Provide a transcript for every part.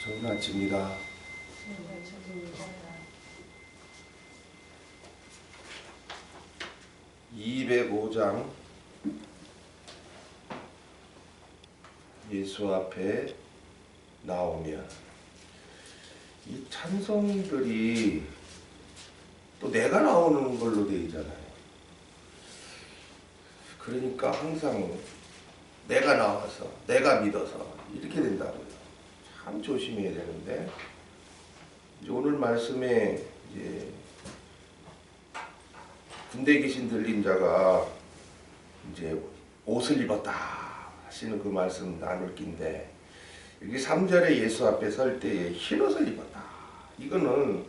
좋은 아침입니다. 205장 예수 앞에 나오면 이 찬송들이 또 내가 나오는 걸로 되어 있잖아요. 그러니까 항상 내가 나와서 내가 믿어서 이렇게 된다고요. 참 조심해야 되는데, 이제 오늘 말씀에 이제 군대 귀신 들린 자가 이제 옷을 입었다 하시는 그 말씀 나눌 긴데, 여기 3절에 예수 앞에 설 때에 흰옷을 입었다. 이거는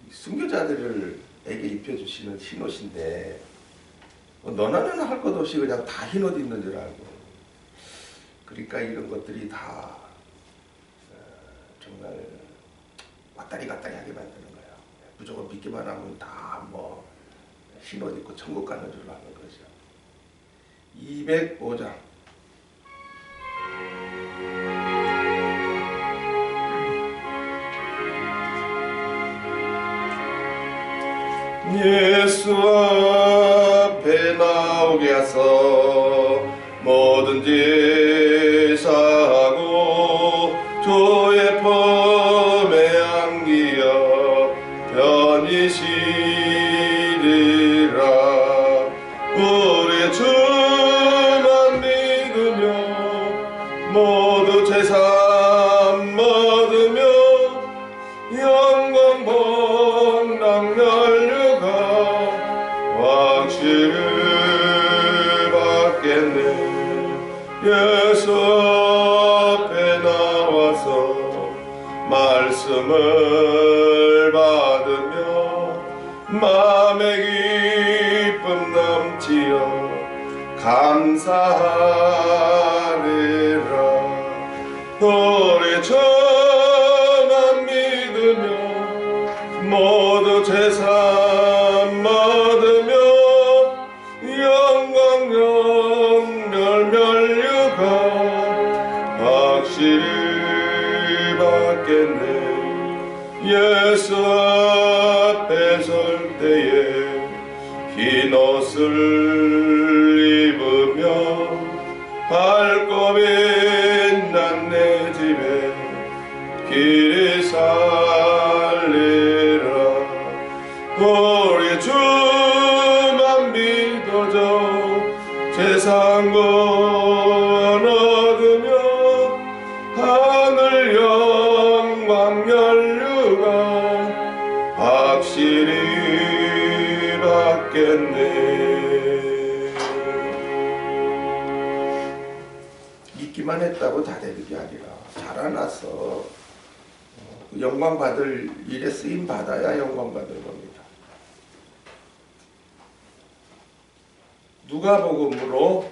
순교자들에게 입혀주시는 흰옷인데, 너나는 할 것 없이 그냥 다 흰옷 입는 줄 알고, 그러니까 이런 것들이 다 정말 왔다리 갔다리 하게 만드는 거예요. 무조건 믿기만 하면 다 뭐 흰옷 입고 천국 가는 줄 아는 거죠. 205장 예수 앞에 나오게 하소. 뭐든지 사하고 주의 품에 안기어 편히 쉬리라. 우리 주만 믿으며 모두 재산 얻으며 영광 복락 멸류가 확실히 받겠네. 예수 앞에 나와서 말씀을 받으며 마음의 기쁨 넘치어 감사하리라. 우리 주만 믿으며 모두 재산 얻으며 영광 영멸 멸류가 확실히 받겠네. 예수 앞에 설 때에 흰 옷을 입으며 밝고 빛난 내 집에 길이 살리라. 우리 주만 믿어줘 재산권 얻으며 하늘 영광 멸류가 확실히 받겠네. 믿기만 했다고 다 되는 게 아니라 자라나서 영광 받을 일에 쓰임 받아야 영광 받을 겁니다. 누가복음으로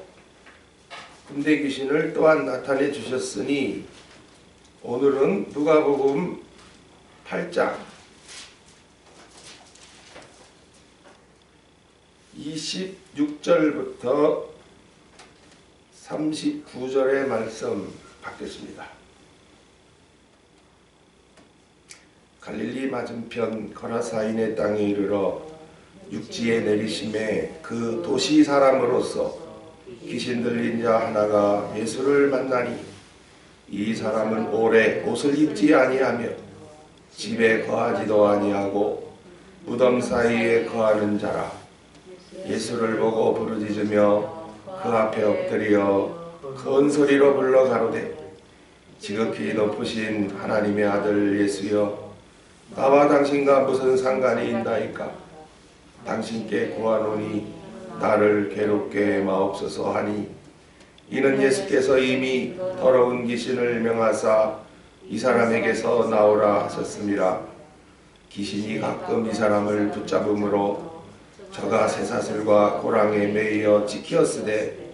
군대 귀신을 또한 나타내 주셨으니, 오늘은 누가복음 8장 26절부터 39절의 말씀 받겠습니다. 갈릴리 맞은편 거라사인의 땅에 이르러 육지에 내리심에 그 도시 사람으로서 귀신 들린 자 하나가 예수를 만나니, 이 사람은 오래 옷을 입지 아니하며 집에 거하지도 아니하고 무덤 사이에 거하는 자라. 예수를 보고 부르짖으며 그 앞에 엎드려 큰 소리로 불러 가로되, 지극히 높으신 하나님의 아들 예수여, 나와 당신과 무슨 상관이 있나이까? 당신께 구하노니 나를 괴롭게 마옵소서 하니, 이는 예수께서 이미 더러운 귀신을 명하사 이 사람에게서 나오라 하셨습니다. 귀신이 가끔 이 사람을 붙잡음으로 저가 쇠사슬과 고랑에 매이어 지키었으되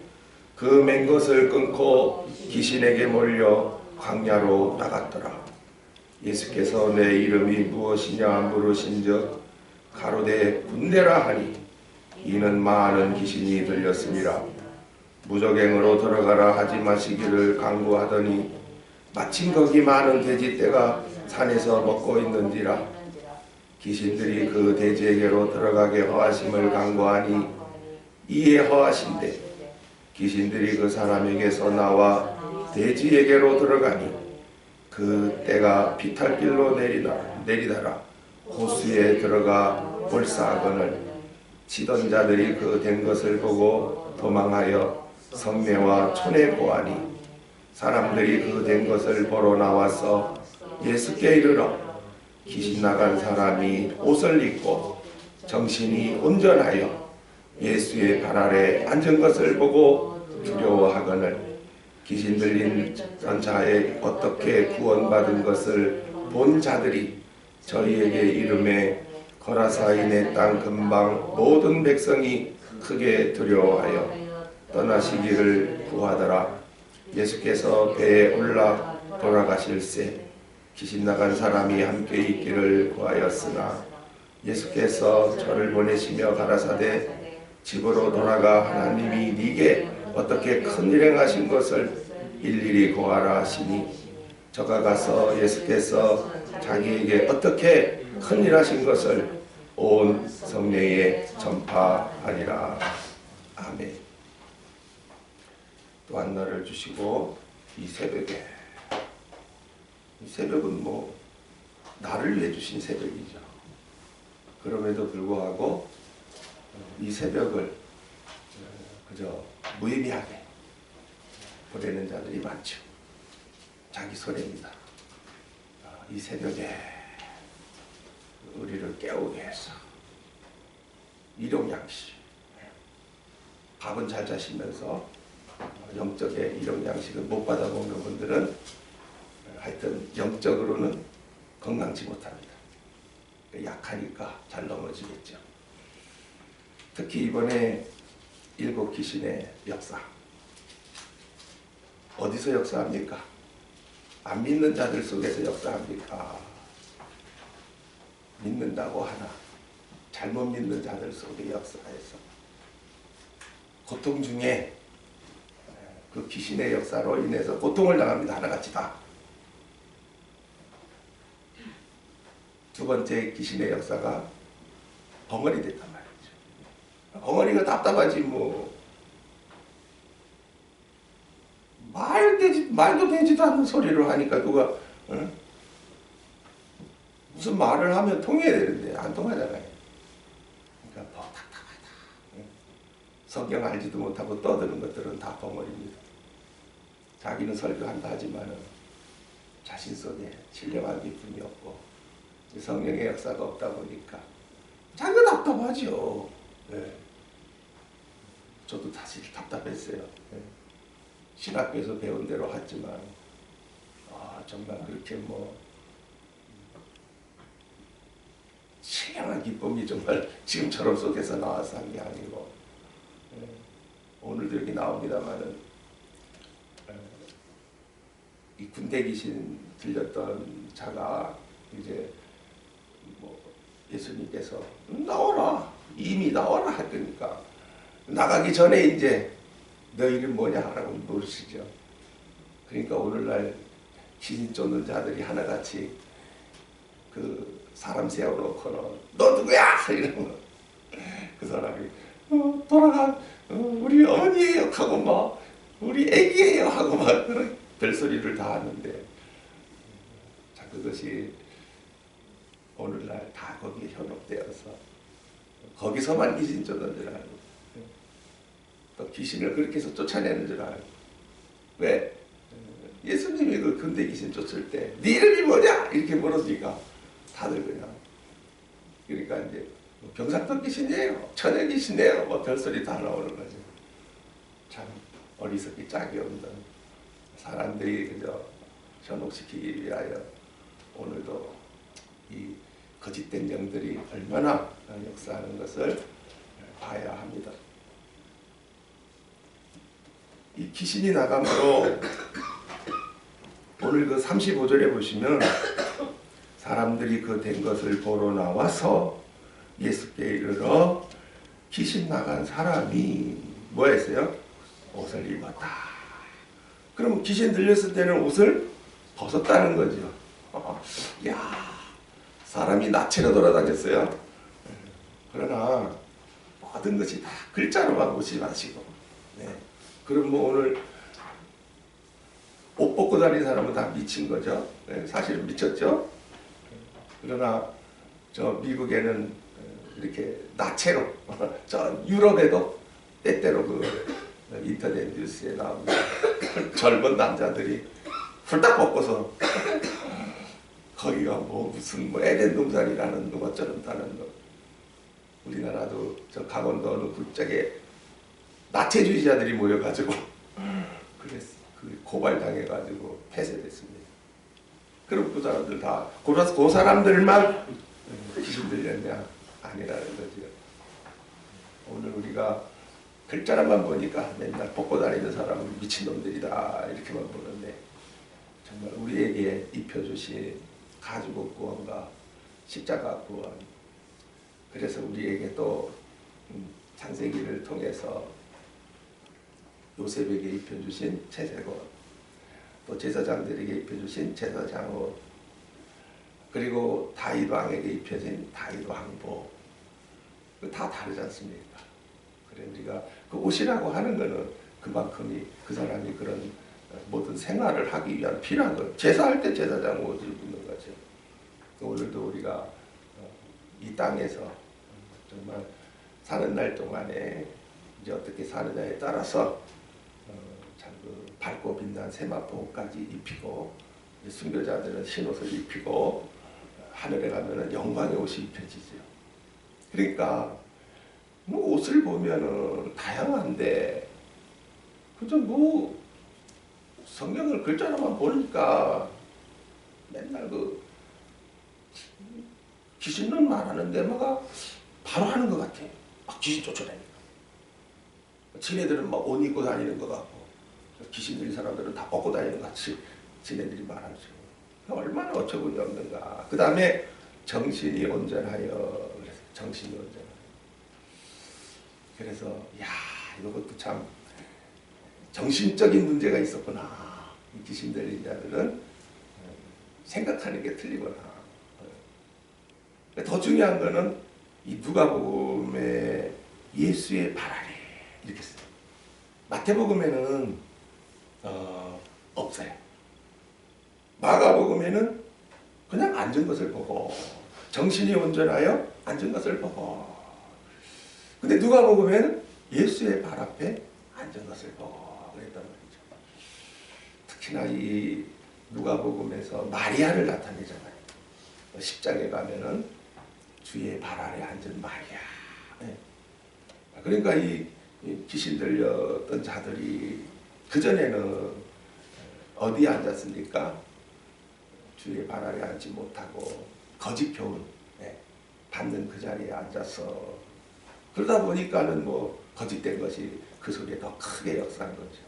그 맨 것을 끊고 귀신에게 몰려 광야로 나갔더라. 예수께서 내 이름이 무엇이냐 물으신즉 가로되 군대라 하니, 이는 많은 귀신이 들렸습니다. 무적행으로 들어가라 하지 마시기를 강구하더니 마침 거기 많은 돼지떼가 산에서 먹고 있는지라 귀신들이 그 돼지에게로 들어가게 허하심을 간구하니 이에 허하신대 귀신들이 그 사람에게서 나와 돼지에게로 들어가니 그 떼가 비탈길로 내리다라 호수에 들어가 볼사하거늘 치던 자들이 그 된 것을 보고 도망하여 성내와 촌에 보아니 사람들이 그 된 것을 보러 나와서 예수께 이르러 귀신 나간 사람이 옷을 입고 정신이 온전하여 예수의 발 아래 앉은 것을 보고 두려워하거늘 귀신 들린 자의 어떻게 구원받은 것을 본 자들이 저희에게 이르매 거라사인의 땅 근방 모든 백성이 크게 두려워하여 떠나시기를 구하더라. 예수께서 배에 올라 돌아가실새 귀신 나간 사람이 함께 있기를 구하였으나 예수께서 저를 보내시며 가라사대 집으로 돌아가 하나님이 네게 어떻게 큰 일 행하신 것을 일일이 고하라 하시니 저가 가서 예수께서 자기에게 어떻게 큰 일 하신 것을 온 성내에 전파하리라. 아멘. 또한 너를 주시고 이 새벽에 이 새벽은 뭐 나를 위해 주신 새벽이죠. 그럼에도 불구하고 이 새벽을 그저 무의미하게 보내는 자들이 많죠. 자기 손해입니다. 이 새벽에 우리를 깨우게 해서 일용양식 밥은 잘 자시면서 영적의 일용양식을 못 받아먹는 분들은 하여튼 영적으로는 건강치 못합니다. 약하니까 잘 넘어지겠죠. 특히 이번에 7 귀신의 역사 어디서 역사합니까? 안 믿는 자들 속에서 역사합니까? 믿는다고 하나 잘못 믿는 자들 속에 역사해서 고통 중에 그 귀신의 역사로 인해서 고통을 당합니다. 하나같이 다. 두 번째 귀신의 역사가 벙어리 됐단 말이죠. 벙어리가 답답하지 뭐. 말도 되지도 않는 소리를 하니까 누가 무슨 말을 하면 통해야 되는데 안 통하잖아요. 그러니까 뭐 답답하다. 성경 알지도 못하고 떠드는 것들은 다 벙어리입니다. 자기는 설교한다 하지만은 자신 속에 신령한 기쁨이 없고 성령의 역사가 없다 보니까 자기가 답답하죠. 네. 저도 사실 답답했어요. 네. 신학교에서 배운 대로 했지만 정말 그렇게 뭐 신령한 기쁨이 정말 지금처럼 속에서 나와서 한 게 아니고 오늘도 여기 나옵니다만은 이 군대 귀신 들렸던 자가 이제 뭐 예수님께서 나오라 이미 나오라 하니까 나가기 전에 이제 너 이름 뭐냐 하라고 물으시죠. 그러니까 오늘날 귀신 쫓는 자들이 하나같이 그 사람 세워놓고는 너 누구야 이러면 그 사람이 돌아간 우리 어머니예요 하고 막 우리 애기예요 하고 막 그런 별소리를 다 하는데 자 그것이 오늘날 다 거기에 현혹되어서 거기서만 귀신 쫓는 줄 알고 또 귀신을 그렇게 해서 쫓아내는 줄 알고 왜? 예수님이 그 근대 귀신 쫓을 때 네 이름이 뭐냐? 이렇게 물었으니까 다들 그냥 그러니까 이제 병사도 귀신이에요 천연 귀신이에요 뭐 별소리 다 나오는 거죠. 참 어리석기 짝이 없는 사람들이 그저 현혹시키기 위하여 오늘도 이 거짓된 영들이 얼마나 역사하는 것을 봐야 합니다. 이 귀신이 나감으로 오늘 그 35절에 보시면 사람들이 그 된 것을 보러 나와서 예수께 이르러 귀신 나간 사람이 뭐 했어요? 옷을 입었다. 그럼 귀신 들렸을 때는 옷을 벗었다는 거죠. 야, 사람이 나체로 돌아다녔어요. 그러나 모든 것이 다 글자로만 보지 마시고, 네. 그럼 뭐 오늘 옷 벗고 다니는 사람은 다 미친 거죠. 네, 사실은 미쳤죠. 그러나 저 미국에는 이렇게 나체로 저 유럽에도 때때로 그 인터넷 뉴스에 나옵니다. 젊은 남자들이 훌딱 벗고서 거기가 뭐 무슨 뭐 에덴 동산이라는 놈 어쩌는다는 놈. 우리나라도 저 강원도 어느 굴짝에 나체주의자들이 모여가지고 그랬어. 그 고발당해가지고 폐쇄됐습니다. 그럼 그 사람들 다 그 사람들만 기준 들렸냐 아니라는 거죠. 오늘 우리가 글자만 보니까 맨날 벗고 다니는 사람은 미친놈들이다 이렇게만 보는데 정말 우리에게 입혀주신 가죽 구원과 십자가 구원, 그래서 우리에게 또 창세기를 통해서 요셉에게 입혀주신 채색옷, 또 제사장들에게 입혀주신 제사장옷, 그리고 다윗 왕에게 입혀진 다윗 왕복, 다 다르지 않습니까? 그래 우리가 그 옷이라고 하는 것은 그만큼이 그 사람이 그런 모든 생활을 하기 위한 필요한 것, 제사할 때 제사장 옷을 입는 거죠. 오늘도 우리가 이 땅에서 정말 사는 날 동안에 이제 어떻게 사느냐에 따라서 참 그 밝고 빛난 세마포까지 입히고, 순교자들은 흰옷을 입히고, 하늘에 가면은 영광의 옷이 입혀지죠. 그러니까 뭐 옷을 보면은 다양한데 그저 뭐 성경을 글자로만 보니까 맨날 그 귀신은 말하는 데마다 바로 하는 것 같아. 막 귀신 쫓아다니니까. 지네들은 막 옷 입고 다니는 것 같고, 귀신 들린 사람들은 다 벗고 다니는 것 같이 지네들이 말하죠. 얼마나 어처구니 없는가. 그 다음에 정신이 온전하여. 그래서 정신이 온전하여. 그래서 야, 이것도 참 정신적인 문제가 있었구나. 귀신 들린 자들은 생각하는 게 틀리구나. 더 중요한 거는 이 누가복음에 예수의 발 아래 이렇게 써요. 마태복음에는 없어요. 마가복음에는 그냥 앉은 것을 보고, 정신이 온전하여 앉은 것을 보고. 근데 누가복음에는 예수의 발 앞에 앉은 것을 보고 그랬단 말이죠. 특히나 이 누가복음에서 마리아를 나타내잖아요. 10장에 가면은 주의 발 아래 앉은 마리아. 네. 그러니까 이 귀신 들렸던 자들이 그전에는 어디에 앉았습니까? 주의 발 아래 앉지 못하고 거짓 교훈 받는 그 자리에 앉아서, 그러다 보니까는 뭐 거짓된 것이 그 속에 더 크게 역사한 거죠.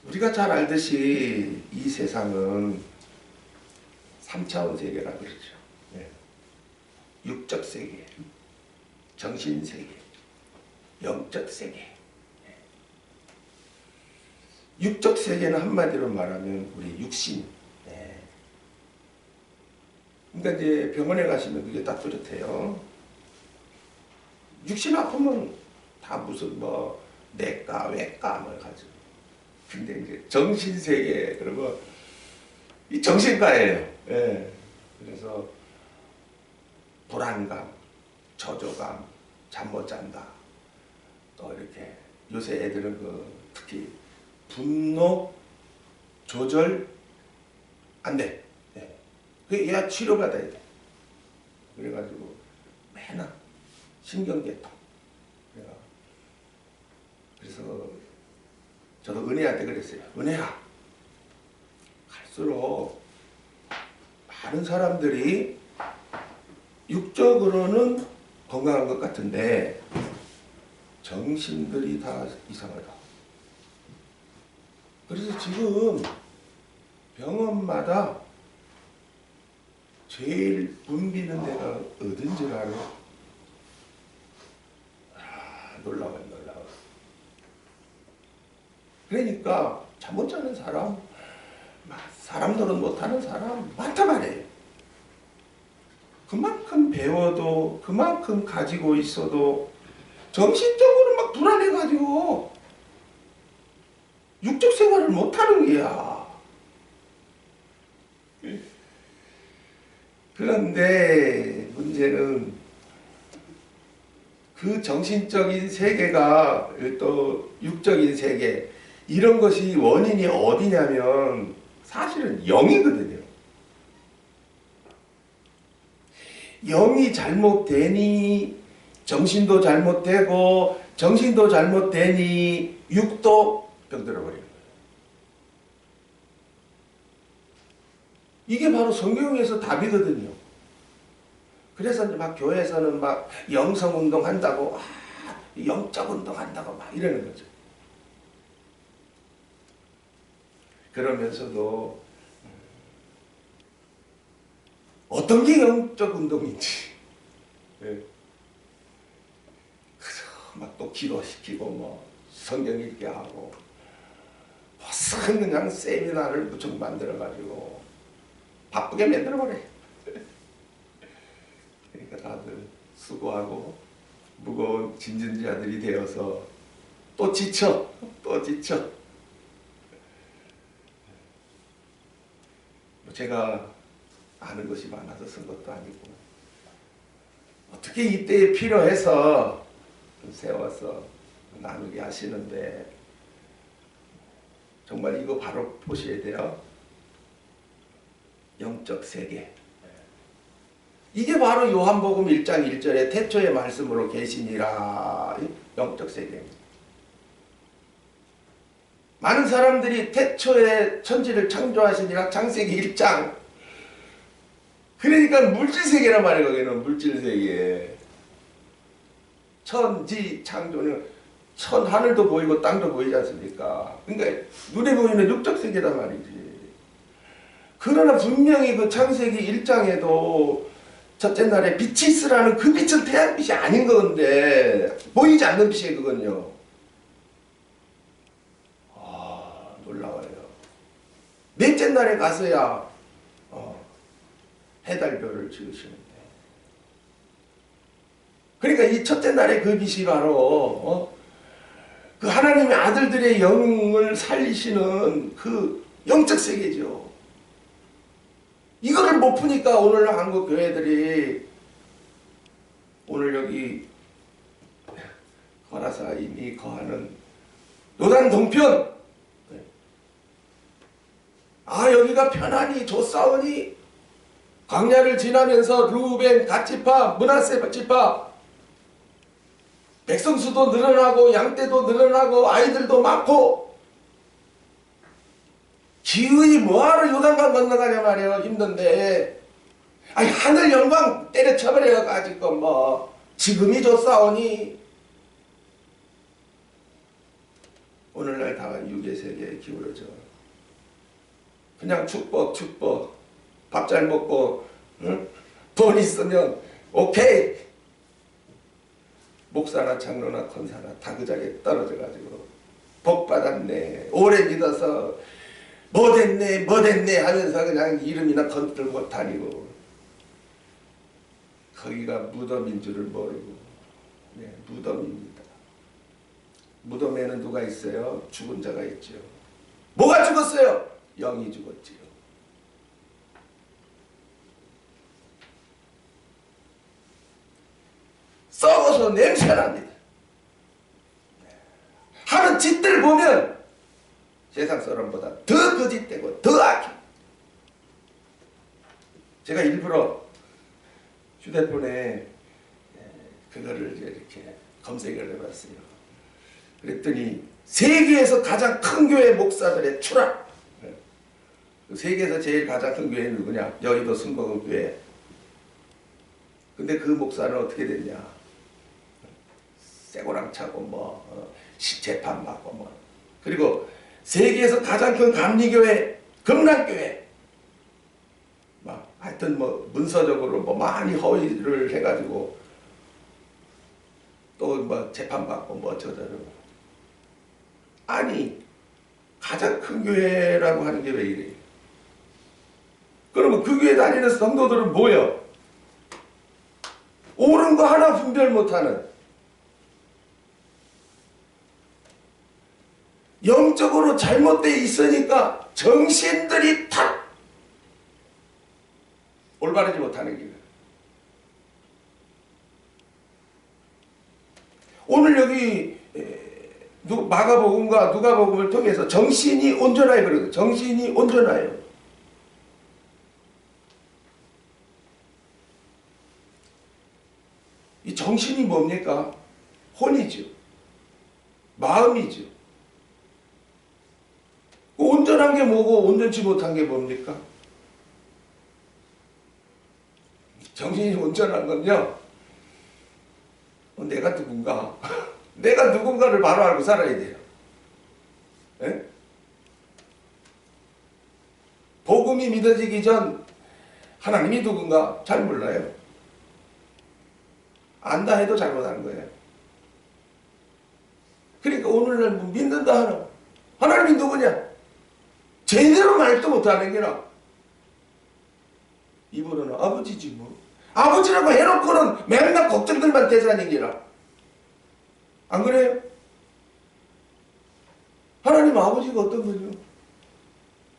우리가 잘 알듯이 이 세상은 3차원 세계라 그러죠. 육적 세계, 정신 세계, 영적 세계. 육적 세계는 한마디로 말하면 우리 육신. 그러니까 이제 병원에 가시면 그게 딱 뚜렷해요. 육신 아프면 다 무슨 뭐 내과, 외과 뭐 가지고. 근데 이제 정신 세계 그러면 이 정신과예요. 그래서 불안감, 저조감, 잠 못 잔다. 또 이렇게 요새 애들은 그 특히 분노 조절 안 돼. 그게 얘가 치료받아야 돼. 그래가지고 맨날 신경계통. 그래서 저도 은혜한테 그랬어요. 은혜야, 갈수록 많은 사람들이 육적으로는 건강한 것 같은데 정신들이 다 이상하다. 그래서 지금 병원마다 제일 붐비는 데가 어딘 줄 알아? 놀라워요, 놀라워. 그러니까 잠 못 자는 사람, 사람 노릇 못하는 사람 많단 말이에요. 그만큼 배워도 그만큼 가지고 있어도 정신적으로 막 불안해가지고 육적 생활을 못하는 거야. 그런데 문제는 그 정신적인 세계가 또 육적인 세계 이런 것이 원인이 어디냐면 사실은 영이거든요. 영이 잘못되니 정신도 잘못되고 정신도 잘못되니 육도 병들어버리는 거예요. 이게 바로 성경에서 답이거든요. 그래서 막 교회에서는 막 영성운동 한다고 영적 운동 한다고 막 이러는 거죠. 그러면서도 어떤 게 영적 운동인지 막 또 기도시키고 뭐 성경 읽게 하고 무슨 그냥 세미나를 무척 만들어가지고 바쁘게 만들어버려. 그러니까 다들 수고하고 무거운 진전자들이 되어서 또 지쳐. 제가 아는 것이 많아서 쓴 것도 아니고 어떻게 이때에 필요해서 세워서 나누게 하시는데 정말 이거 바로 보셔야 돼요. 영적 세계. 이게 바로 요한복음 1장 1절의 태초의 말씀으로 계시니라. 영적 세계입니다. 많은 사람들이 태초에 천지를 창조하시니라 창세기 1장. 그러니까 물질세계란 말이에요. 거기는 물질세계. 천지 창조는 하늘도 보이고 땅도 보이지 않습니까? 그러니까 눈에 보이는 육적 세계란 말이지. 그러나 분명히 그 창세기 1장에도 첫째 날에 빛이 있으라는 그 빛은 태양빛이 아닌 건데 보이지 않는 빛이에요. 그건요. 놀라워요. 넷째 날에 가서야 해달별을 지으시는데 그러니까 이 첫째 날에 그 빛이 바로 그 하나님의 아들들의 영을 살리시는 그 영적 세계죠. 이거를 못 푸니까 오늘 한국 교회들이 오늘 여기 거라사인이 거하는 요단 동편 여기가 편안히 좋사오니 광야를 지나면서 루벤 갓지파 므낫세 지파 백성수도 늘어나고 양떼도 늘어나고 아이들도 많고 기운이 뭐하러 요단강 건너가냐 말이에요. 힘든데 하늘 영광 때려쳐버려 가지고 뭐 지금이 좋사오니 오늘날 당한 육의 세계에 기울어져 그냥 축복 밥 잘 먹고 응? 돈 있으면 오케이 목사나 장로나 권사나 다 그 자리에 떨어져 가지고 복 받았네 오래 믿어서 뭐 됐네 하면서 그냥 이름이나 건들고 다니고 거기가 무덤인 줄을 모르고 무덤입니다. 무덤에는 누가 있어요? 죽은 자가 있죠. 뭐가 죽었어요? 영이 죽었지요. 썩어서 냄새납니다. 하는 짓들 보면 세상 사람보다 더 거짓되고 더 악해. 제가 일부러 휴대폰에 그거를 이렇게 검색을 해봤어요. 그랬더니 세계에서 가장 큰 교회 목사들의 추락. 세계에서 제일 가장 큰 교회는 누구냐? 여의도 순복음 교회. 근데 그 목사는 어떻게 됐냐? 쇠고랑 차고 뭐 재판 받고 뭐 그리고 세계에서 가장 큰 감리교회 금락교회 막 하여튼 뭐 문서적으로 뭐 많이 허위를 해가지고 또 뭐 재판 받고 뭐 저저러 아니 가장 큰 교회라고 하는 게 왜 이래요? 그러면 그 교회 다니는 성도들은 뭐예요? 옳은 거 하나 분별 못하는, 영적으로 잘못되어 있으니까 정신들이 다 올바르지 못하는 길. 오늘 여기 마가복음과 누가복음을 통해서 정신이 온전하여 그러거든요. 정신이 온전하여. 이 정신이 뭡니까? 혼이죠. 마음이죠. 온전한 게 뭐고 온전치 못한 게 뭡니까? 정신이 온전한 건요, 내가 누군가, 내가 누군가를 바로 알고 살아야 돼요. 에? 복음이 믿어지기 전 하나님이 누군가 잘 몰라요. 안다 해도 잘못하는 거예요. 그러니까 오늘날 뭐 믿는다 하나, 하나님이 누구냐? 제대로 말도 못하는 게라. 이분은 아버지지 뭐. 아버지라고 해놓고는 맨날 걱정들만 대사하는 게라. 안 그래요? 하나님 아버지가 어떤 분이요?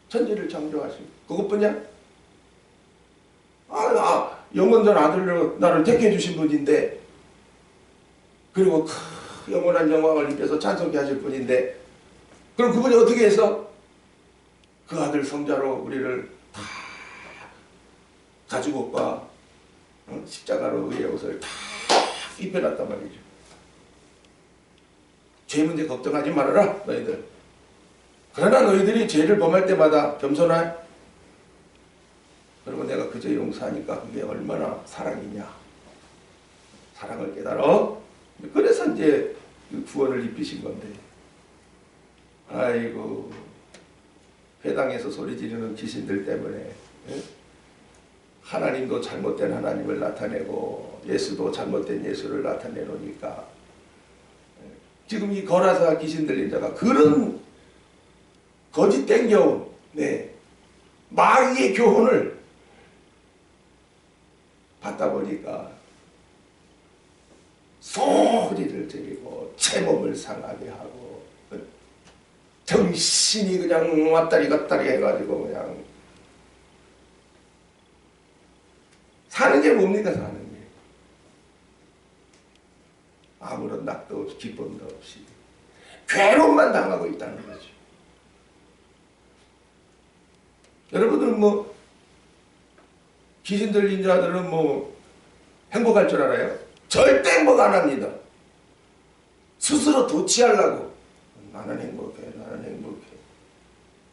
천지를 창조하시고 그것뿐이야? 영원전 아들로 나를 택해 주신 분인데, 그리고 영원한 영광을 입혀서 찬송케 하실 분인데, 그럼 그분이 어떻게 해서 그 아들 성자로 우리를 다 가죽 옷과 십자가로 의의 옷을 다 입혀놨단 말이죠. 죄 문제 걱정하지 말아라 너희들. 그러나 너희들이 죄를 범할 때마다 겸손하여, 그리고 내가 그저 용서하니까 그게 얼마나 사랑이냐. 사랑을 깨달아. 그래서 이제 구원을 입히신 건데, 아이고, 회당에서 소리 지르는 귀신들 때문에 하나님도 잘못된 하나님을 나타내고 예수도 잘못된 예수를 나타내놓으니까 지금 이 거라사 귀신 들린 자가 그런 거짓된 교훈, 마귀의 교훈을 받다 보니까 소리를 지르고 제 몸을 상하게 하고 정신이 그냥 왔다리 갔다리 해가지고 그냥 사는 게 뭡니까? 사는 게 아무런 낙도 없이 기쁨도 없이 괴로움만 당하고 있다는 거죠. 여러분들은 뭐 귀신 들린 자들은 뭐 행복할 줄 알아요? 절대 행복 안 합니다. 스스로 도취하려고 나는 행복해, 나는 행복해.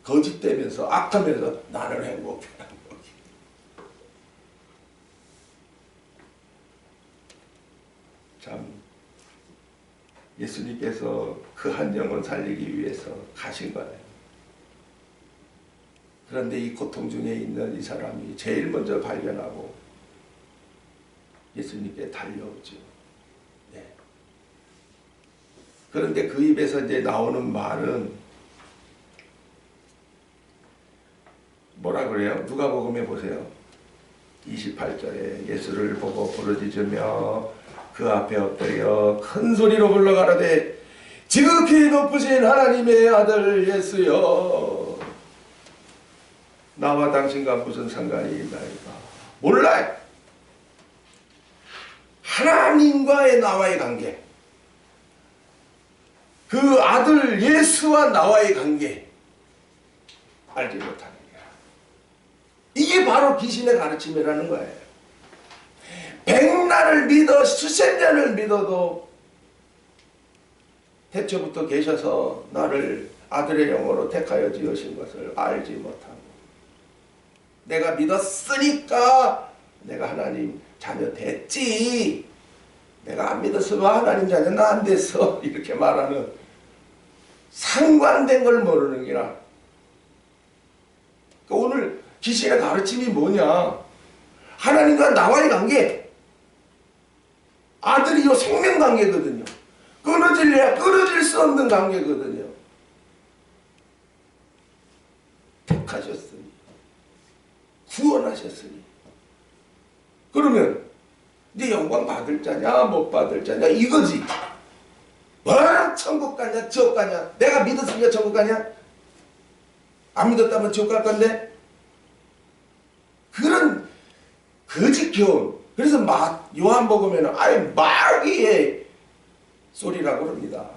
거짓되면서 악하면서 나는 행복해, 행복해. 참 예수님께서 그 한 영혼 살리기 위해서 가신 거예요. 그런데 이 고통 중에 있는 이 사람이 제일 먼저 발견하고 예수님께 달려오죠. 네. 그런데 그 입에서 이제 나오는 말은 뭐라 그래요? 누가복음에 보세요. 28절에 예수를 보고 부르짖으며 그 앞에 엎드려 큰 소리로 불러가라되 지극히 높으신 하나님의 아들 예수여, 나와 당신과 무슨 상관이 있나이까? 몰라요. 하나님과의 나와의 관계, 그 아들 예수와 나와의 관계 알지 못하는 거야. 이게 바로 귀신의 가르침이라는 거예요. 백날을 믿어 수십 년을 믿어도 태초부터 계셔서 나를 아들의 영으로 택하여 지으신 것을 알지 못하고, 내가 믿었으니까 내가 하나님 자녀 됐지, 내가 안 믿었으면 하나님 자녀는 안 됐어, 이렇게 말하는 상관된 걸 모르는 게라. 오늘 귀신의 가르침이 뭐냐? 하나님과 나와의 관계, 아들이요 생명 관계거든요. 끊어질래야 끊어질 수 없는 관계거든요. 택하셨으니 구원하셨으니 그러면 네 영광 받을 자냐 못 받을 자냐 이거지. 뭐라 천국 가냐 지옥 가냐 내가 믿었으니까 천국 가냐 안 믿었다면 지옥 갈 건데 그런 거짓교훈. 그래서 요한복음에는 아예 마귀의 소리라고 그럽니다.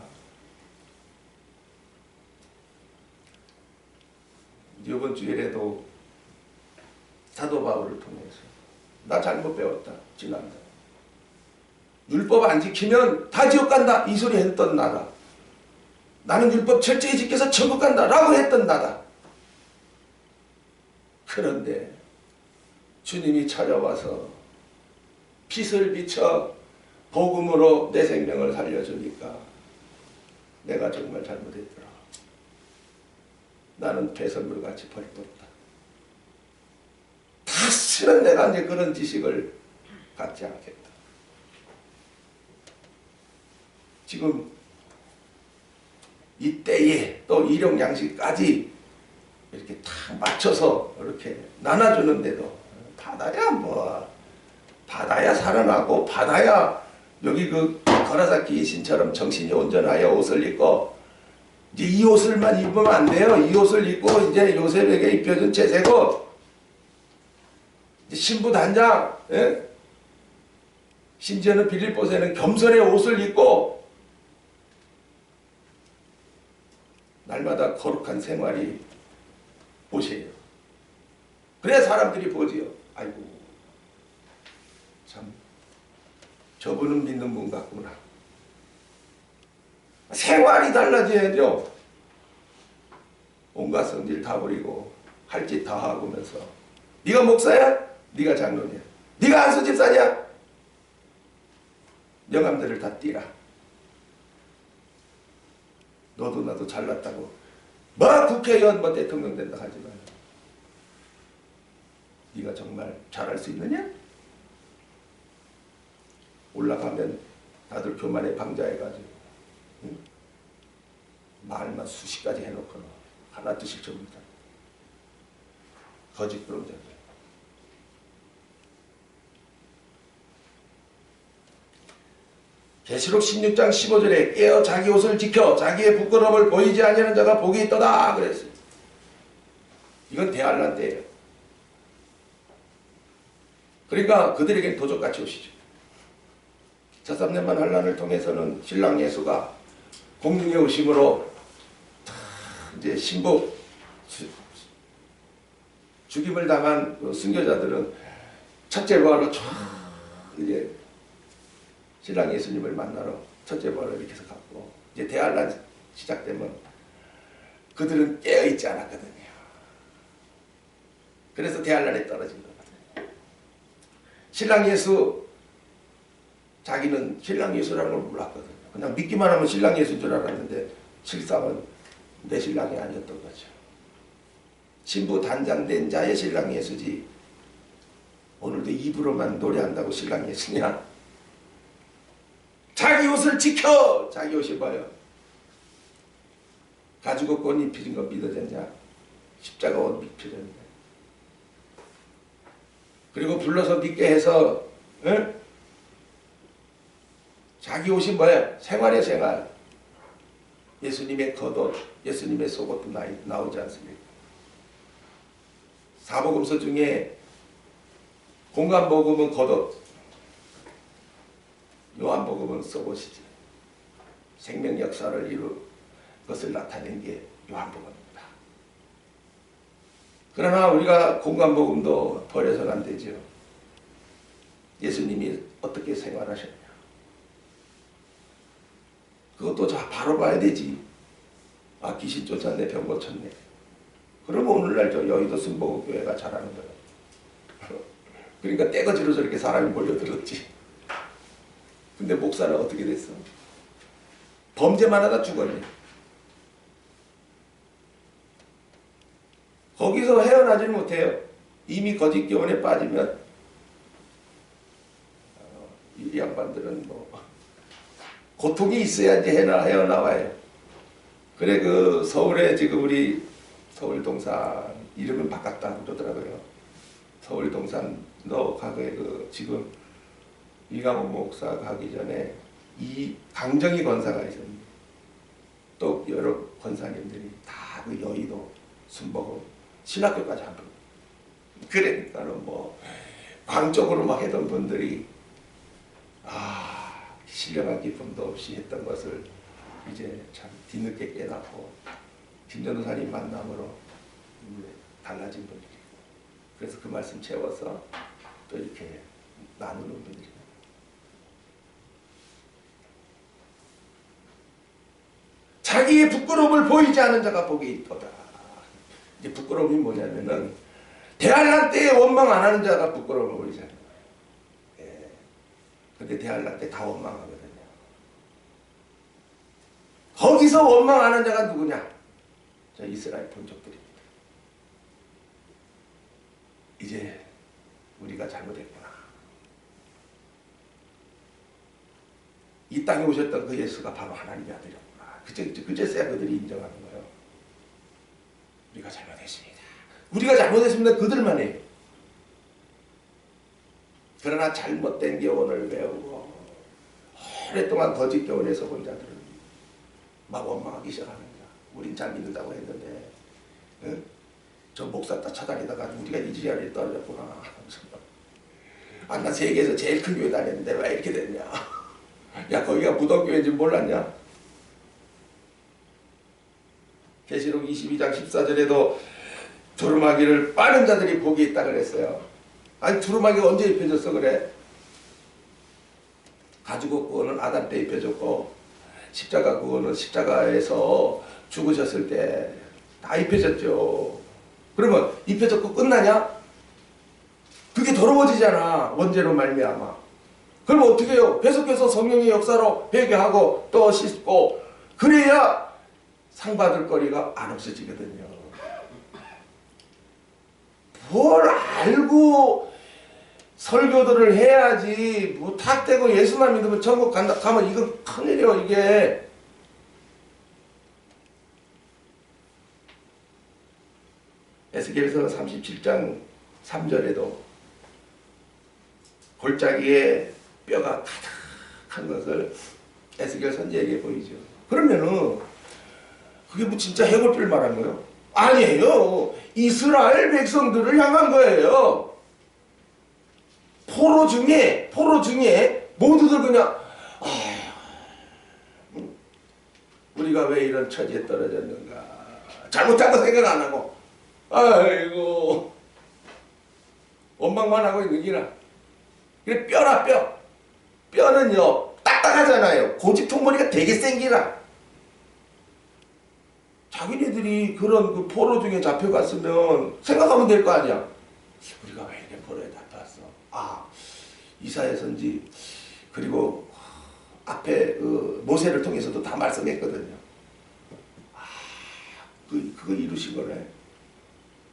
이번 주일에도 사도 바울을 통해서 나 잘못 배웠다 지난다 율법 안 지키면 다 지옥 간다 이 소리 했던 나다. 나는 율법 철저히 지켜서 천국 간다 라고 했던 나다. 그런데 주님이 찾아와서 빛을 비춰 복음으로 내 생명을 살려주니까 내가 정말 잘못했더라. 나는 폐선물같이 버림없다. 다시는 내가 이제 그런 지식을 갖지 않겠다. 지금 이때에 또 일용 양식까지 이렇게 다 맞춰서 이렇게 나눠주는데도 받아야 살아나고 받아야 여기 그 가라사키 신처럼 정신이 온전하여 옷을 입고 이제 이 옷을만 입으면 안 돼요. 이 옷을 입고 이제 요셉에게 입혀준 채색옷 이제 신부 단장 예? 심지어는 빌립보서에는 겸손의 옷을 입고 날마다 거룩한 생활이 옷이에요. 그래야 사람들이 보지요. 아이고 참 저분은 믿는 분 같구나. 생활이 달라져야죠. 온갖 성질 다 버리고 할 짓 다 하고면서 네가 목사야? 네가 장로냐? 네가 한수 집사냐? 영감들을 다 띠라. 너도 나도 잘났다고 뭐 국회의원 뭐 대통령 된다 하지 마라. 네가 정말 잘할 수 있느냐? 올라가면 다들 교만에 방자해가지고 응? 말만 수십 가지 해놓고는 하나 뜻일 겁니다. 거짓 부렁자들. 계시록 16장 15절에 깨어 자기 옷을 지켜 자기의 부끄러움을 보이지 아니하는 자가 복이 있도다 그랬어요. 이건 대환란 때예요. 그러니까 그들에겐 도적같이 오시죠. 첫 3년만 환란을 통해서는 신랑 예수가 공중에 오심으로 이제 신부 죽임을 당한 그 순교자들은 첫째 부활로 쫙 이제 신랑 예수님을 만나러 첫째 부활을 이렇게 해서 갔고 이제 대환란 시작되면 그들은 깨어있지 않았거든요. 그래서 대환란에 떨어진 거거든요. 신랑 예수 자기는 신랑 예수라는 걸 몰랐거든요. 그냥 믿기만 하면 신랑 예수인 줄 알았는데 실상은 내 신랑이 아니었던 거죠. 신부 단장된 자의 신랑 예수지 오늘도 입으로만 노래한다고 신랑 예수냐? 자기 옷을 지켜! 자기 옷이 뭐예요? 가지고 꽃 입히는 거 믿어졌냐? 십자가 옷 입히는데 그리고 불러서 믿게 해서 응? 자기 옷이 뭐예요? 생활이에요 생활. 예수님의 겉옷, 예수님의 속옷도 나오지 않습니까? 사복음서 중에 공간복음은 겉옷, 요한복음은 속옷이지. 생명 역사를 이룬 것을 나타낸 게 요한복음입니다. 그러나 우리가 공간복음도 버려서는 안 되죠. 예수님이 어떻게 생활하셨냐. 그것도 바로 봐야 되지. 아 귀신 쫓았네 병 고쳤네. 그러면 오늘날 저 여의도 순복음교회가 잘하는 거예요. 그러니까 떼거지로 저렇게 사람이 몰려들었지. 근데 목사는 어떻게 됐어? 범죄만 하다 죽었네. 거기서 헤어나지 못해요. 이미 거짓 교훈에 빠지면 이 양반들은 뭐 고통이 있어야 이제 헤어나와요. 그래 그 서울에 지금 우리 서울동산 이름은 바꿨다 그러더라고요. 서울동산 너 과거에 지금 이강호 목사 가기 전에 이 강정희 권사가 있었는데 또 여러 권사님들이 다 그 여의도 순복음 신학교까지 한 분. 그러니까는 뭐 광적으로 막 했던 분들이 신령한 기쁨도 없이 했던 것을 이제 참 뒤늦게 깨닫고 김 전도사님 만남으로 달라진 분들이 그래서 그 말씀 채워서 또 이렇게 나누는 분들이 자기의 부끄러움을 보이지 않은 자가 복이 있도다. 이제 부끄러움이 뭐냐면은 대할날 때에 원망 안 하는 자가 부끄러움을 보이지 않는 거예요. 예. 근데 대할날 때 다 원망하거든요. 거기서 원망 안 하는 자가 누구냐? 저 이스라엘 본족들입니다. 이제 우리가 잘못했구나. 이 땅에 오셨던 그 예수가 바로 하나님의 아들이었구나. 그제서야 그들이 인정하는 거예요. 우리가 잘못했습니다. 우리가 잘못했습니다. 그들만 해요. 그러나 잘못된 교훈을 배우고 오랫동안 거짓 교훈에서 본 자들은 막 원망하기 시작하는 거야. 우린 잘 믿는다고 했는데 저 목사 따 쳐다니다가 우리가 이 자리에 떨어졌구나. 나 세계에서 제일 큰 교회 다녔는데 왜 이렇게 됐냐. 야 거기가 무덤교회인지 몰랐냐. 계시록 22장 14절에도 두루마기를 빠는 자들이 복이 있다 그랬어요. 아니 두루마기가 언제 입혀졌어 그래? 가지고 그거는 아담 때 입혀졌고 십자가 그거는 십자가에서 죽으셨을 때 다 입혀졌죠. 그러면 입혀졌고 끝나냐? 그게 더러워지잖아. 원죄로 말미암아. 그럼 어떻게 해요? 계속해서 성령의 역사로 회개하고 또 씻고 그래야 상 받을 거리가 안 없어지거든요. 뭘 알고 설교들을 해야지 뭐 탁대고 예수만 믿으면 천국 간다 가면 이건 큰일이에요. 이게 에스겔서 37장 3절에도 골짜기에 뼈가 가득한 것을 에스겔 선지에게 보이죠. 그러면은 그게 뭐 진짜 해골뼈를 말한 거예요? 아니에요. 이스라엘 백성들을 향한 거예요. 포로 중에 모두들 그냥 우리가 왜 이런 처지에 떨어졌는가. 잘못한 거 생각 안 하고 아이고 원망만 하고 있는 기라. 그래 뼈라 뼈. 뼈는요 딱딱하잖아요. 고집통머리가 되게 센 기라. 자기네들이 그런 그 포로 중에 잡혀갔으면 생각하면 될 거 아니야. 우리가 왜 이렇게 포로에 잡혔어? 이사야 선지 그리고 앞에 모세를 통해서도 다 말씀했거든요. 그거 이루신 거네.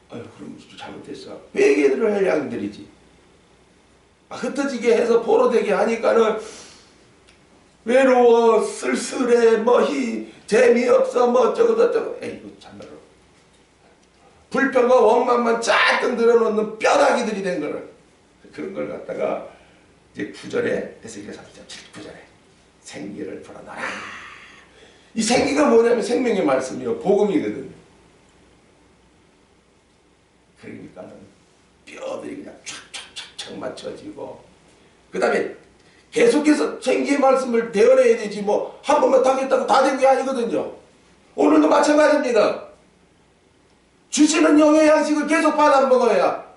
그럼 잘못했어. 회개를 할 양들이지. 흩어지게 해서 포로되게 하니까는 외로워 쓸쓸해 재미없어 어쩌고 저쩌고. 에이구 참말로 불평과 원망만 쫙 늘어놓는 뼈다귀들이 된 거를 그런 걸 갖다가 이제 9절에 에스겔 3장 9절에 생기를 불어넣어라. 이 생기가 뭐냐면 생명의 말씀이요 복음이거든요. 그러니까는 뼈들이 그냥 촥촥촥촥 맞춰지고 그 다음에 계속해서 생기의 말씀을 대언해야 되지 뭐 한 번만 딱 했다고 다 된 게 아니거든요. 오늘도 마찬가지입니다. 주시는 영의 양식을 계속 받아 먹어야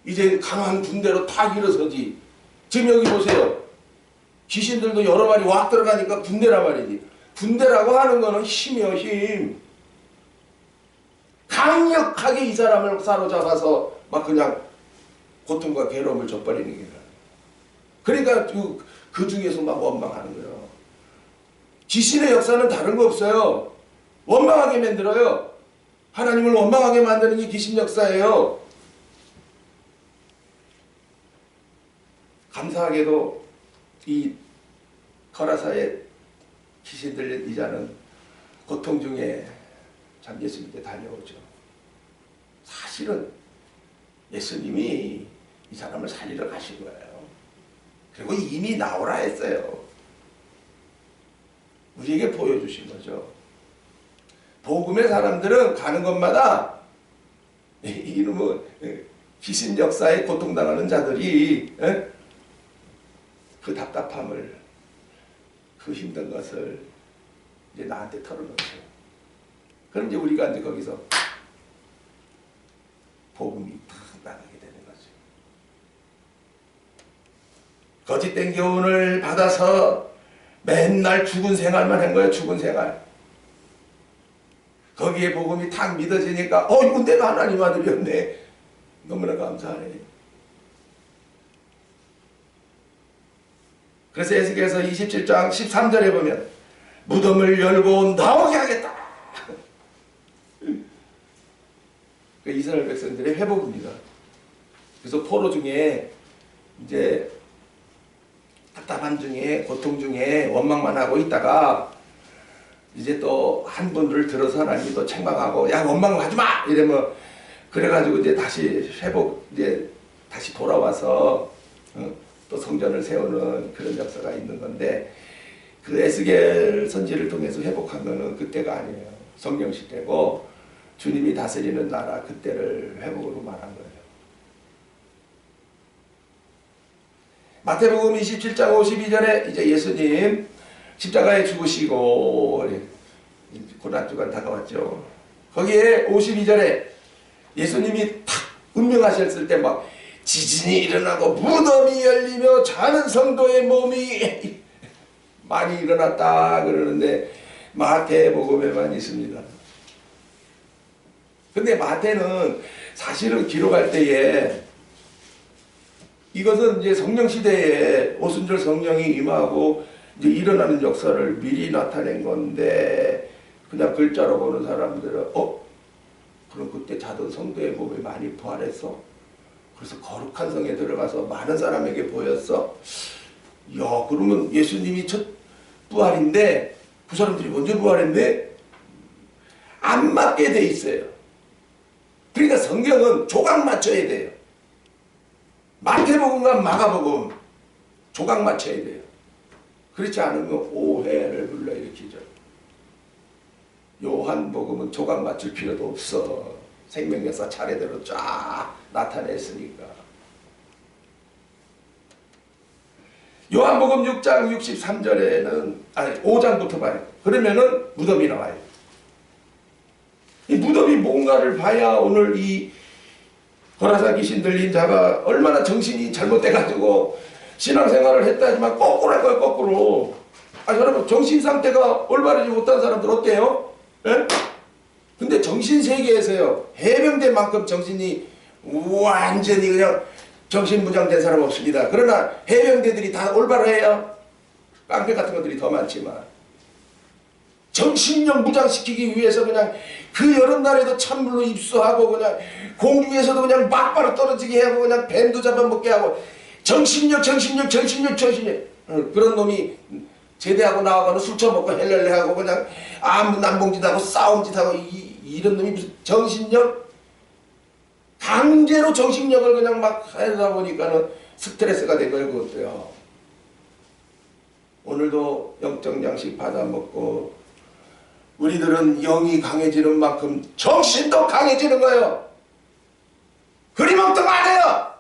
이제 강한 군대로 탁 일어서지. 지금 여기 보세요. 귀신들도 여러 마리 확 들어가니까 군대란 말이지. 군대라고 하는 거는 힘이요 힘. 강력하게 이 사람을 사로잡아서 막 그냥 고통과 괴로움을 줘버리는 게 그러니까 그 중에서 막 원망하는 거예요. 귀신의 역사는 다른 거 없어요. 원망하게 만들어요. 하나님을 원망하게 만드는 게 귀신 역사예요. 감사하게도 이 거라사의 귀신 들린 이자는 고통 중에 참 예수 믿게 달려오죠. 사실은 예수님이 이 사람을 살리러 가신 거예요. 그리고 이미 나오라 했어요. 우리에게 보여주신 거죠. 복음의 사람들은 가는 곳마다 이놈의 귀신 역사에 고통당하는 자들이 그 답답함을, 그 힘든 것을 이제 나한테 털어놓죠. 그럼 이제 우리가 이제 거기서 복음이 탁 나가게 되는 거죠. 거짓된 교훈을 받아서 맨날 죽은 생활만 한 거예요. 죽은 생활. 거기에 복음이 탁 믿어지니까 이거 내가 하나님 아들이었네. 너무나 감사하네. 그래서 에스겔서 27장 13절에 보면 무덤을 열고 나오게 하겠다. 그 이스라엘 백성들의 회복입니다. 그래서 포로 중에 이제 답답한 중에 고통 중에 원망만 하고 있다가 이제 또 한 분을 들어서 하나님이 또 책망하고 야 원망하지 마 이러면 그래가지고 이제 다시 회복 이제 다시 돌아와서 또 성전을 세우는 그런 역사가 있는 건데 그 에스겔 선지를 통해서 회복한 거는 그때가 아니에요. 성령 시대고 주님이 다스리는 나라 그때를 회복으로 말한 거예요. 마태복음 27장 52절에 이제 예수님 십자가에 죽으시고 고난주간 다가왔죠. 거기에 52절에 예수님이 탁 운명하셨을 때 막 지진이 일어나고 무덤이 열리며 자는 성도의 몸이 많이 일어났다 그러는데 마태복음에만 있습니다. 근데 마태는 사실은 기록할 때에 이것은 이제 성령 시대에 오순절 성령이 임하고 이제 일어나는 역사를 미리 나타낸 건데 그냥 글자로 보는 사람들은 그럼 그때 자던 성도의 몸이 많이 부활했어? 그래서 거룩한 성에 들어가서 많은 사람에게 보였어? 야 그러면 예수님이 첫 부활인데 그 사람들이 먼저 부활했네? 안 맞게 돼 있어요. 그러니까 성경은 조각 맞춰야 돼요. 마태복음과 마가복음 조각 맞춰야 돼요. 그렇지 않으면 오해를 불러일으키죠. 요한복음은 조각 맞출 필요도 없어. 생명역사 차례대로 쫙 나타냈으니까. 요한복음 6장 63절에는 5장부터 봐요. 그러면은 무덤이 나와요. 이 무덤이 뭔가를 봐야 오늘 이 거라사 귀신 들린 자가 얼마나 정신이 잘못돼가지고 신앙생활을 했다 하지만 거꾸로 할 거예요. 거꾸로. 여러분 정신 상태가 올바르지 못한 사람들 어때요? 예? 근데 정신세계에서요 해병대만큼 정신이 완전히 그냥 정신무장된 사람 없습니다. 그러나 해병대들이 다 올바르해요. 깡패 같은 것들이 더 많지만 정신력 무장시키기 위해서 그냥 그 여름날에도 찬물로 입수하고 그냥 공중에서도 그냥 막바로 떨어지게 하고 그냥 뱀도 잡아먹게 하고 정신력 그런 놈이 제대하고 나와가는 술 처먹고 헬렐레 하고 그냥 아무 남봉짓 하고 싸움짓 하고 이런 놈이 무슨 정신력 강제로 정신력을 그냥 막 하다 보니까는 스트레스가 된 거예요. 그것도요. 오늘도 영적 양식 받아 먹고 우리들은 영이 강해지는 만큼 정신도 강해지는 거예요. 그리먹통 안 해요.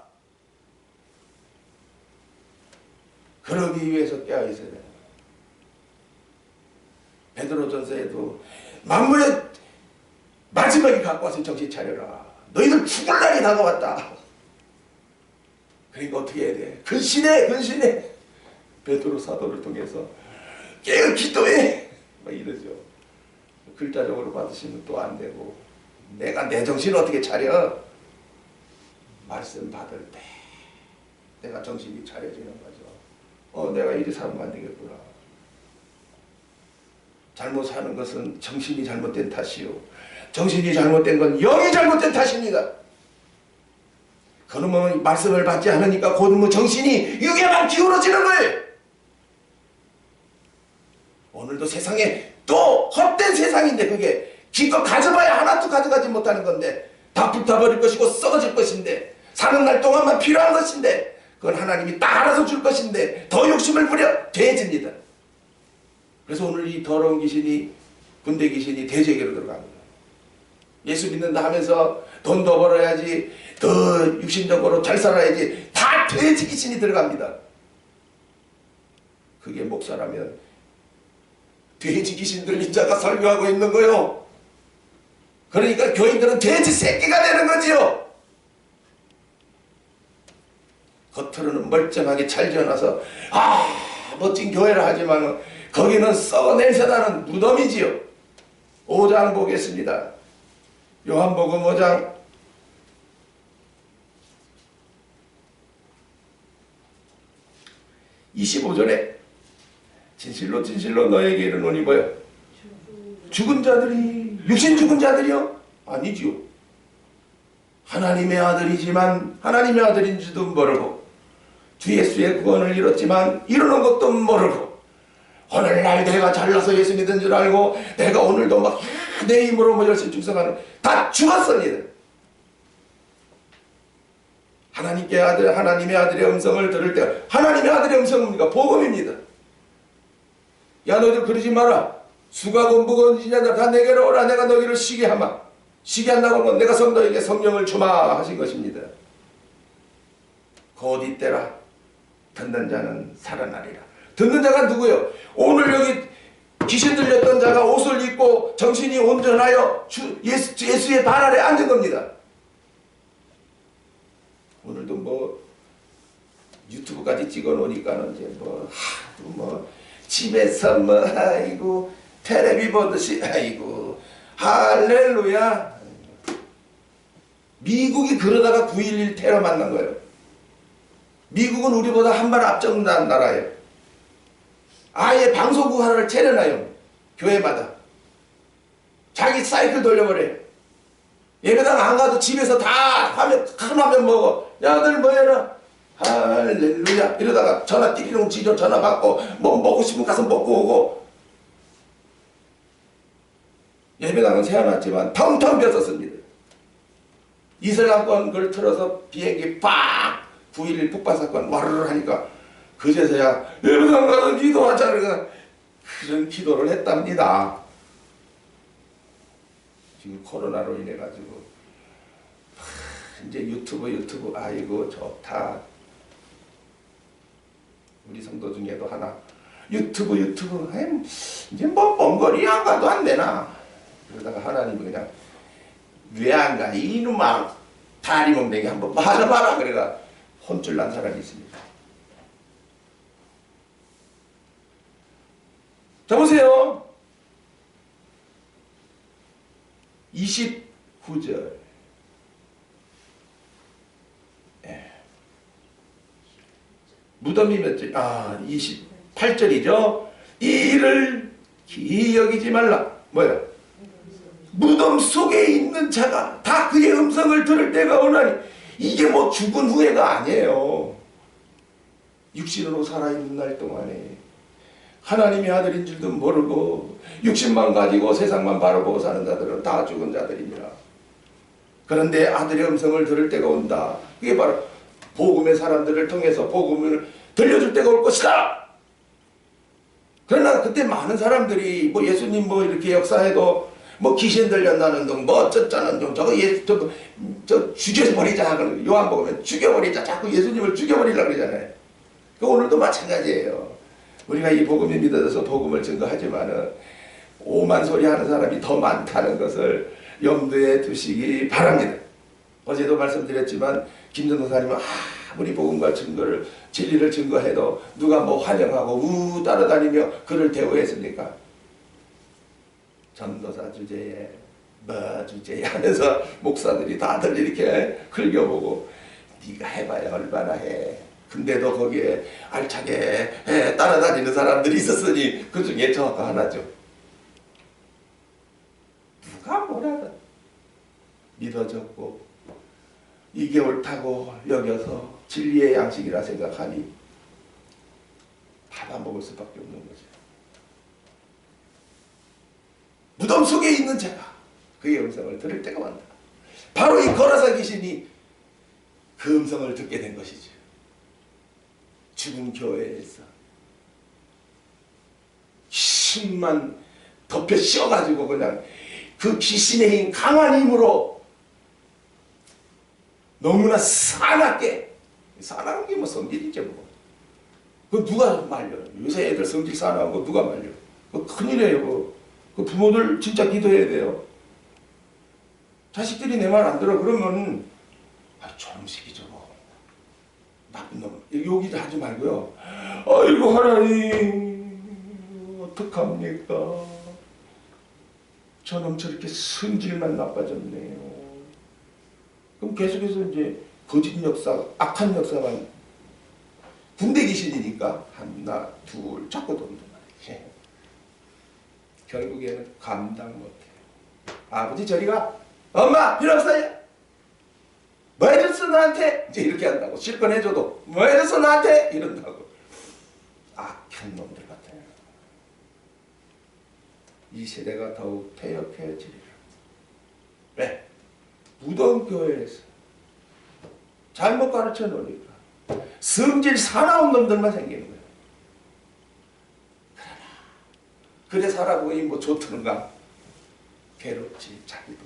그러기 위해서 깨어있어야 돼요. 베드로전서에도 만물의 마지막에 갖고 와서 정신 차려라. 너희들 죽을 날이 다가왔다. 그러니까 어떻게 해야 돼? 근신해. 베드로 사도를 통해서 깨어 기도해. 막 이러죠. 글자적으로 받으시면 또 안 되고 내가 내 정신을 어떻게 차려? 말씀 받을 때 내가 정신이 차려지는 거죠. 내가 이리 살면 안 되겠구나. 잘못 사는 것은 정신이 잘못된 탓이요. 정신이 잘못된 건 영이 잘못된 탓입니다. 그놈은 말씀을 받지 않으니까 그놈의 정신이 육에만 기울어지는 거예요. 오늘도 세상에 또 헛된 세상인데 그게 기껏 가져봐야 하나도 가져가지 못하는 건데 다 불타버릴 것이고 썩어질 것인데, 사는 날 동안만 필요한 것인데, 그건 하나님이 딱 알아서 줄 것인데 더 욕심을 부려 돼집니다. 그래서 오늘 이 더러운 귀신이, 군대 귀신이 돼지에게로 들어갑니다. 예수 믿는다 하면서 돈 더 벌어야지, 더 육신적으로 잘 살아야지, 다 돼지 귀신이 들어갑니다. 그게 목사라면 돼지 귀신 들린 자가 설교하고 있는 거요. 그러니까 교인들은 돼지 새끼가 되는 거지요. 겉으로는 멀쩡하게 잘 지어놔서 멋진 교회를 하지만 거기는 썩어 냄새나는 무덤이지요. 5장 보겠습니다. 요한복음 5장 25절에 진실로 진실로 너에게 이르노니 뭐야? 죽은 자들이, 육신 죽은 자들이요? 아니지요. 하나님의 아들이지만 하나님의 아들인지도 모르고 주 예수의 구원을 이뤘지만 이루는 것도 모르고, 오늘날 내가 잘나서 예수 믿은 줄 알고 내가 오늘도 막 내 힘으로 뭐 열심히 충성하는, 다 죽었습니다. 하나님의 아들의 음성을 들을 때, 하나님의 아들의 음성입니까? 복음입니다. 야 너희들 그러지 마라. 수가 건부가 언지냐 다 내게로 오라. 내가 너희를 쉬게 하마. 쉬게 한다고 하면 내가 성도에게 성령을 주마 하신 것입니다. 곧 이때라 듣는 자는 살아나리라. 듣는 자가 누구요? 오늘 여기 귀신 들렸던 자가 옷을 입고 정신이 온전하여 예수의 발 아래 앉은 겁니다. 오늘도 뭐 유튜브까지 찍어 놓으니까는 이제 뭐 집에서 뭐 아이고 텔레비 보듯이 아이고 할렐루야. 미국이 그러다가 9.11 테러 만난 거예요. 미국은 우리보다 한 발 앞장난 나라예요. 아예 방송국 하나를 차려놔요. 교회마다. 자기 사이클 돌려버려요. 예배당 안 가도 집에서 다 큰 화면 먹어. 야들 뭐해라. 할렐루야. 이러다가 전화 띠리롱 지죠. 전화 받고 뭐 먹고 싶으면 가서 먹고 오고. 예배당은 세워놨지만 텅텅 비었었습니다. 이슬람권 그걸 틀어서 비행기 빡 9.11 폭발 사건 와르르 하니까 그제서야 예배당 가서 기도하자. 그러니까 그런 기도를 했답니다. 지금 코로나로 인해 가지고 이제 유튜브 아이고 좋다. 우리 성도 중에도 하나 유튜브 이제 뭐 먼 거리 안 가도 안 되나. 그러다가 하나님이 그냥 왜 안 가? 이놈아 다리 멍댕이 한번 맞아봐라. 그래가 혼쭐 난 사람이 있습니다. 자 보세요. 29절 무덤이 몇 절? 28절이죠. 이 일을 기이 여기지 말라. 뭐야? 무덤 속에 있는 자가 다 그의 음성을 들을 때가 오나니. 이게 뭐 죽은 후에가 아니에요. 육신으로 살아있는 날 동안에 하나님의 아들인 줄도 모르고 육신만 가지고 세상만 바라보고 사는 자들은 다 죽은 자들입니다. 그런데 아들의 음성을 들을 때가 온다. 그게 바로 복음의 사람들을 통해서 복음을 들려줄 때가 올 것이다. 그러나 그때 많은 사람들이 뭐 예수님 뭐 이렇게 역사해도 뭐 귀신 들렸다는 둥 뭐 어쩌자는 둥 저 죽여버리자. 요한복음에 죽여버리자. 자꾸 예수님을 죽여버리려고 그러잖아요. 오늘도 마찬가지예요. 우리가 이 복음에 믿어서 복음을 증거하지만은 오만 소리 하는 사람이 더 많다는 것을 염두에 두시기 바랍니다. 어제도 말씀드렸지만 김정도 사님은 아무리 복음과 증거를 진리를 증거해도 누가 뭐 환영하고 따라다니며 그를 대우했습니까? 전도사 주제에 뭐 주제에 하면서 목사들이 다들 이렇게 흘겨보고 네가 해봐야 얼마나 해. 근데도 거기에 알차게 따라다니는 사람들이 있었으니 그 중에 저가 하나죠. 누가 뭐라든 믿어졌고 이게 옳다고 여겨서 진리의 양식이라 생각하니 받아먹을 수밖에 없는 거죠. 무덤 속에 있는 자가 그의 음성을 들을 때가 많다. 바로 이 거라사 귀신이 그 음성을 듣게 된 것이죠. 죽은 교회에서 힘만 덮여 씌워가지고 그냥 그 귀신의 힘, 강한 힘으로 너무나 사납게, 사나운 게 뭐 성질이죠 뭐. 그 누가 말려? 요새 애들 성질 사나운 거 누가 말려? 그 큰일이에요. 그 부모들 진짜 기도해야 돼요. 자식들이 내 말 안 들어 그러면 조금씩이죠. 나쁜 놈 여기 하지 말고요. 아이고 하나님 어떡합니까? 저놈 저렇게 성질만 나빠졌네요. 그럼 계속해서 이제 거짓 역사, 악한 역사만 군대 귀신이니까 하나, 둘 자꾸 돈단 말이지. 결국에는 감당 못해요. 아버지 저리가, 엄마 필요 없어요. 뭐 해줬어 나한테? 이제 이렇게 한다고. 실컷 해줘도 뭐 해줬어 나한테? 이런다고. 악한 놈들 같아요. 이 세대가 더욱 퇴역해지리라. 왜? 무덤교회에서 잘못 가르쳐 놓으니까 성질 사나운 놈들만 생기는 거예요. 그래 살아보니 뭐 좋던가 괴롭지 자기도.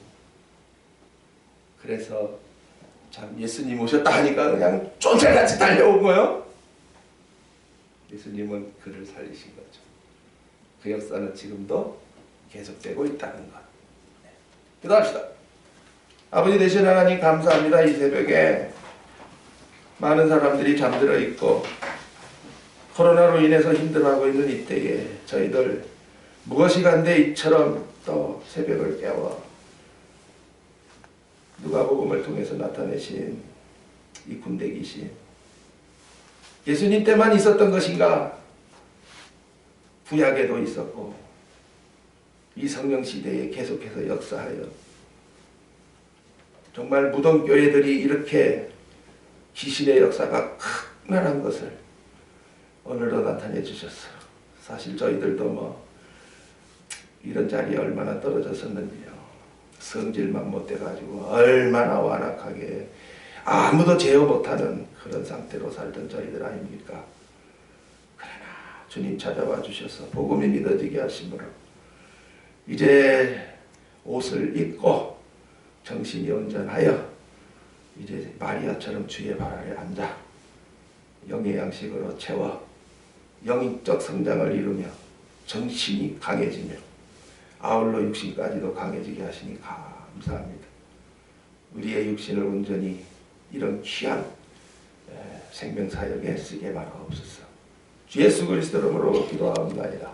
그래서 참 예수님 오셨다 하니까 그냥 쫀살같이 달려온 거예요. 예수님은 그를 살리신 거죠. 그 역사는 지금도 계속되고 있다는 것. 네. 기도합시다. 아버지 되신 하나님 감사합니다. 이 새벽에 많은 사람들이 잠들어 있고 코로나로 인해서 힘들어하고 있는 이때에 저희들 무엇이 간데 이처럼 또 새벽을 깨워 누가복음을 통해서 나타내신 이 군대 귀신 예수님 때만 있었던 것인가? 구약에도 있었고 이 성령 시대에 계속해서 역사하여 정말 무덤교회들이 이렇게 귀신의 역사가 극렬한 것을 오늘도 나타내 주셨어. 사실 저희들도 뭐 이런 자리에 얼마나 떨어졌었는지요. 성질만 못돼가지고 얼마나 완악하게 아무도 제어 못하는 그런 상태로 살던 저희들 아닙니까? 그러나 주님 찾아와 주셔서 복음이 믿어지게 하심으로 이제 옷을 입고 정신이 온전하여 이제 마리아처럼 주의 발 아래 앉아 영의 양식으로 채워 영적 성장을 이루며 정신이 강해지며 아울러 육신까지도 강해지게 하시니 감사합니다. 우리의 육신을 온전히 이런 귀한 생명사역에 쓰게 말하옵소서. 주 예수 그리스도 이름으로 기도하옵나이다.